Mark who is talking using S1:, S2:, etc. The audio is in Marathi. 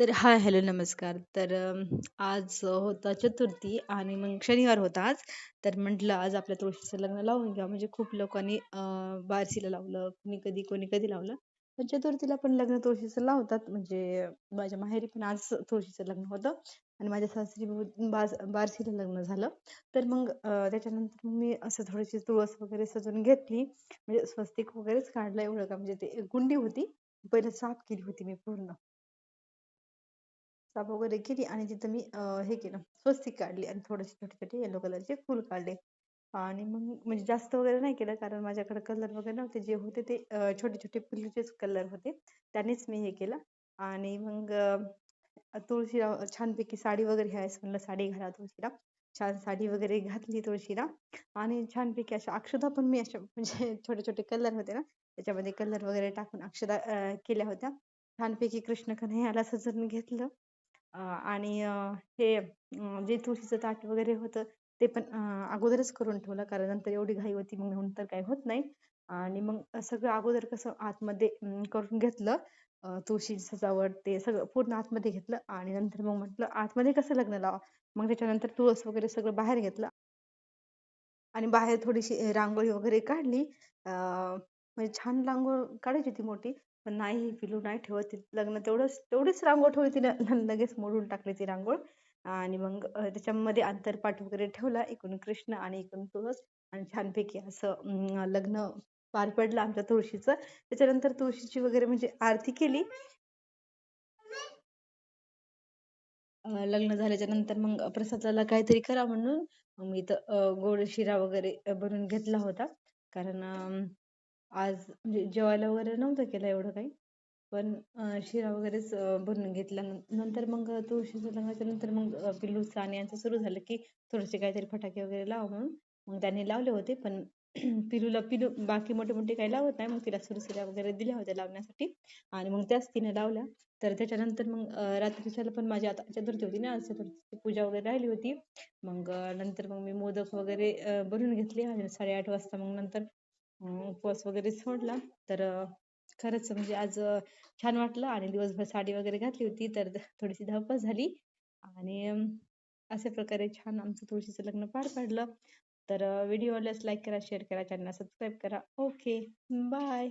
S1: तर हाय, हॅलो, नमस्कार. आज होता चतुर्थी आणि मग शनिवार होता आज. तर म्हटलं आज आपल्या तुळशीचं लग्न लावून घ्या. म्हणजे खूप लोकांनी बारशीला लावलं, कोणी कधी लावलं. पण चतुर्थीला पण लग्न तुळशीचं लावतात. म्हणजे माझ्या माहेरी पण आज तुळशीचं लग्न होतं आणि माझ्या सासरी बारशीला लग्न झालं. तर मग त्याच्यानंतर मग मी असं थोडीशी तुळस वगैरे सजवून घेतली. म्हणजे स्वस्तिक वगैरेच काढलं एवढं का म्हणजे ते गुंडी होती. पहिलं साफ केली होती मी पूर्ण. साफ वगैरे केली आणि तिथं मी हे केलं स्वस्तिक काढली आणि थोडेसे छोटे-छोटे येलो कलरचे फुल काढले. आणि मग म्हणजे जास्त वगैरे नाही केलं कारण माझ्याकडे कलर वगैरे नव्हते. जे होते ते छोटे-छोटे फुलीचेच कलर होते. त्यानेच मी हे केलं आणि मग तुळशीला छानपैकी साडी वगैरे ह्यावेळेस म्हणलं साडी घाला तुळशीला. छान साडी वगैरे घातली तुळशीला आणि छानपैकी अशा अक्षदा पण मी अशा म्हणजे छोटे-छोटे कलर होते ना, त्याच्यामध्ये कलर वगैरे टाकून अक्षदा केल्या होत्या. छानपैकी कृष्ण कन्हैयाला सजवून घेतलं. आणि हे जे तुळशीचं ताट वगैरे होतं ते पण अगोदरच करून ठेवलं कारण नंतर एवढी घाई होती मग नंतर काही होत नाही. आणि मग सगळं अगोदर कसं आतमध्ये करून घेतलं. तुळशीची सजावट ते सगळं पूर्ण आतमध्ये घेतलं आणि नंतर मग म्हटलं आतमध्ये कसं लग्न लावा. मग त्याच्यानंतर तुळस वगैरे सगळं बाहेर घेतलं आणि बाहेर थोडीशी रांगोळी वगैरे काढली. म्हणजे छान रांगोळ काढायची होती मोठी. पण नाही पिलू नाही ठेवत ती लग्न तेवढीच रांगोळ ठेवली तिनं लगेच मोडून टाकली ती रांगोळ. आणि मग त्याच्यामध्ये अंतरपाट वगैरे ठेवला. इकडून कृष्ण आणि इकडून तुळस आणि छानपैकी असं लग्न पार पडलं आमच्या तुळशीचं. त्याच्यानंतर तुळशीची वगैरे म्हणजे आरती केली. लग्न झाल्याच्या नंतर मग प्रसादाला काहीतरी करा म्हणून मग मी इथं गोड शिरा वगैरे बनवून घेतला होता. कारण आज म्हणजे जेवायला वगैरे नव्हतं केलं एवढं काही. पण शिरा वगैरेच बनवून घेतला. नंतर मग तुळशीचं लग्नाच्या नंतर मग पिल्लूचं आणि यांचं सुरू झालं, की थोडेसे काहीतरी फटाके वगैरे लावा म्हणून. मग त्यांनी लावले होते. पण पिलू बाकी मोठे-मोठे काही लावत नाही. मग तिला सुरसुऱ्या वगैरे दिल्या होत्या लावण्यासाठी आणि मग त्याच तिने लावल्या. तर त्याच्यानंतर मग रात्रीच्याला पण माझी आता चतुर्थी होती ना, आज चतुर्थीची पूजा वगैरे राहिली होती. मग नंतर मग मी मोदक वगैरे बनवून घेतले आणि 8:30 वाजता मग नंतर उपवास वगैरे सोडला. तर खरंच म्हणजे आज छान वाटलं आणि दिवसभर साडी वगैरे घातली होती, तर थोडीशी धावपळ झाली आणि अशा प्रकारे छान आमचं तुळशीचं लग्न पार पडलं. तर व्हिडिओ आवडल्यास लाईक करा, शेअर करा, चॅनलला सबस्क्राईब करा. Okay, bye.